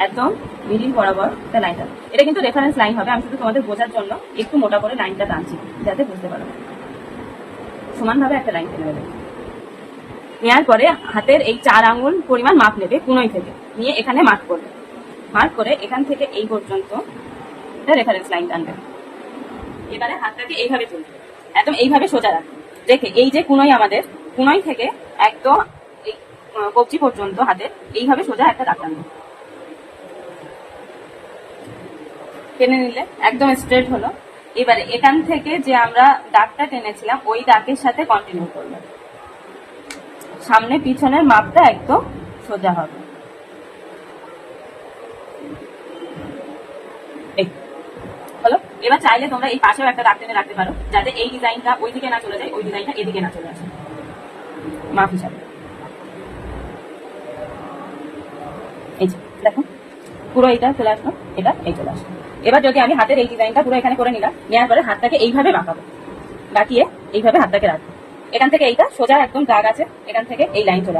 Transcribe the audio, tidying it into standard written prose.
একদম মিডিল বরাবর একটা লাইন টান। এটা কিন্তু রেফারেন্স লাইন হবে, আমি শুধু তোমাদের বোঝার জন্য একটু মোটা করে লাইনটা টানছি যাতে বুঝতে পারো। সমানভাবে একটা লাইন টেনে নেবে, নেওয়ার পরে হাতের এই 4 আঙ্গুল পরিমাণ মাপ নেবে কোনোই থেকে, নিয়ে এখানে মার্ক করবে। মার্ক করে এখান থেকে এই পর্যন্ত রেফারেন্স লাইন টানবে। এবারে হাতটাকে এইভাবে তুলবে, একদম এইভাবে সোজা রাখবে, দেখে এই যে কুনোই আমাদের কুনোই থেকে একদম এই কবজি পর্যন্ত হাতের এইভাবে সোজা একটা দাগ টানবে। টেনে নিলে একদম স্ট্রেট হলো। এবারে এখান থেকে যে আমরা দাগটা টেনেছিলাম ওই দাগের সাথে কন্টিনিউ করবে, সামনে পিছনের মাপটা একদম সোজা হবে। হলো। এবার চাইলে তোমরা এই পাশেও একটা দাগ টেনে রাখতে পারো যাতে এই ডিজাইনটা ওই দিকে না চলে যায়, ওই ডিজাইনটা এদিকে না চলে আসে মাপ হিসাবে। এই যে দেখো পুরো এইটা চলে আসলো, এটা এই চলে আসলো। এবার যদি আমি হাতের এই ডিজাইনটা পুরো এখানে করে নিলাম, নেওয়ার পরে হাতটাকে এইভাবে বাঁকাবো, বাঁকিয়ে এইভাবে হাতটাকে রাখবো। এখান থেকে এইটা সোজা একদম দাগ আছে, এখান থেকে এই লাইন চলে